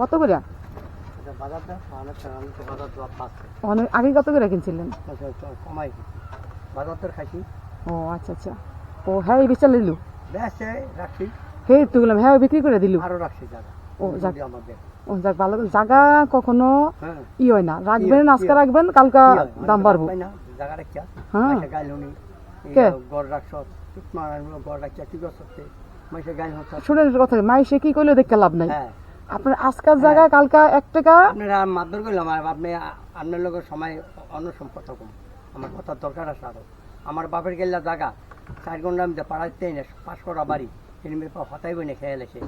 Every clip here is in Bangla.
কত করে? অনেক আগে কত করে কিনছিলেন? ও আচ্ছা আচ্ছা। ও হ্যাঁ এই বিচার লিলু হে তো বললাম হ্যাঁ বিক্রি করে দিলু। ও যাক, ও যাক ভালো জায়গা কখনো ই হয় না, রাখবেন আজকে রাখবেন কালকা দাম বাড়বো। হ্যাঁ কে শুনেন কথা, মাইসে কি করলে দেখতে লাভ নাই। আপনার আজকাল জায়গা কালকা 1 টাকা আপনারা মারধর করলাম, আপনি আপনার লোকের সময় অন্য সম্পদ কম, আমার কথার দরকার আছে আরো। আমার বাপের গেল্লা জায়গা 4 ঘন্টা আমি পাড়াতে না 5 কটা বাড়ি এনে হতাই বই না খেয়ে লেছে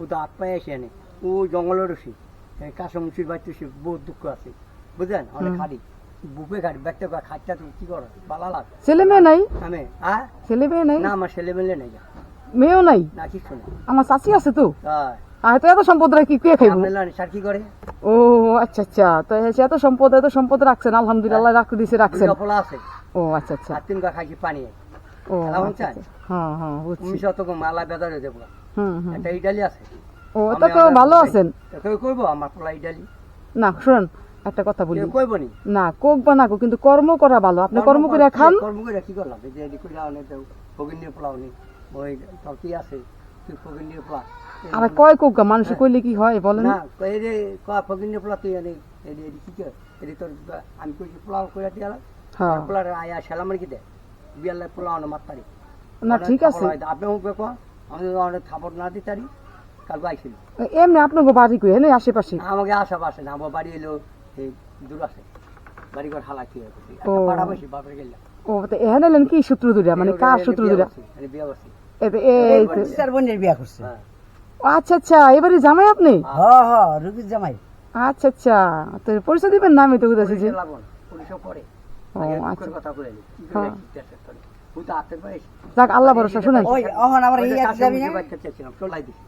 ও তো হাত পায়ে এসে আনে ও জঙ্গলের রসি কাঁচামুচির বাড়িতে বহুত দুঃখ আছে বুঝলেন। অনেক খাড়ি বুপে খাড়ি ব্যাগটা খাটটা তুমি কি করো ভালো লাগ। ছেলে মেয়ে নাই? আমি হ্যাঁ ছেলে মেয়ে নাই? না আমার ছেলে মেলে নেই, মেয়েও নাই? না কিছু নেই। আমার চাচি আছে তো, তাই তো এত সম্পদ কি কে খাইব? স্যার কি করে? ও আচ্ছা আচ্ছা, তো এত সম্পদ রাখছেন আলহামদুলিল্লাহ, রাখতে দিছে রাখছেন। আছে ও আচ্ছা আচ্ছা। 3 গা খাইছি পানি। ও আচ্ছা আচ্ছা। হ্যাঁ হ্যাঁ বুঝছি। 19 মালা বেদার হয়ে যাবো। একটা ইডালি আছে। ও তা তো ভালো আছেন। কেউ কইবো আমার পোলা ইডালি? না শুনুন একটা কথা বলি, কইবো নি না কোক বা না কোক, কিন্তু কর্ম করা ভালো। আপনি কর্ম করে খান। কর্ম করে কি করলাম? এই যে এডি কইরা অনেক ফগিনির পোলাও নি ওই তোর কি আছে তুই ফগিনির পোলা আর কয় কোক গা মানুষ কইলে কি হয় বলেন? না কই রে কয় ফগিনির পোলা তুই এডি এডি কি করে এডি তোর আমি কইছি পোলাও কইরা দিলা। হ্যাঁ পোলার আয়া সালামার কি দে বিয়ালে পোলাও না মাতারি না ঠিক আছে। আপনি ওকে কো আমি অনেক খাবার না দিতারি কাল আইছিল এমনি আপনাকে বাড়ি কই এনে আশেপাশে? আমাকে আশেপাশে না, আমার বাড়ি এলো এই দূর আছে, বাড়ি ঘর হালা কি একটা পাড়া বসে বাপের গেল। ও তো এখানে এলেন কি সূত্র ধরে, মানে কার সূত্র ধরে? বিয়া করছি, এই চার বোনের বিয়া করছে। আচ্ছা আচ্ছা, এবারে জামাই আপনি? হ্যাঁ হ্যাঁ রুগীর জামাই। আচ্ছা আচ্ছা, তো পরিচয় দিবেন না? আমি তো বুঝাচ্ছি যে ও আচ্ছা কথা বলে কি করে ও তো আতে পারে। যাক আল্লাহ ভরসা। শুনেন ওই এখন আমার এই এক যাবি না বাচ্চা চাইছিলাম চলাই দিছি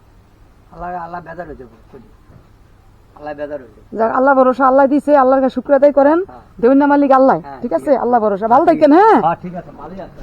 আল্লাহ আল্লাহ বেদার হয়ে যাবো আল্লাহ বেদার হয়ে যাবে। যাক আল্লাহ ভরসা, আল্লাহ দিছে, আল্লাহর কাছে শুকর আদায় করেন। দেবেন না মালিক আল্লাহ, ঠিক আছে? আল্লাহ ভরসা, ভালো থাকেন। হ্যাঁ ঠিক আছে, ভালোই আছে।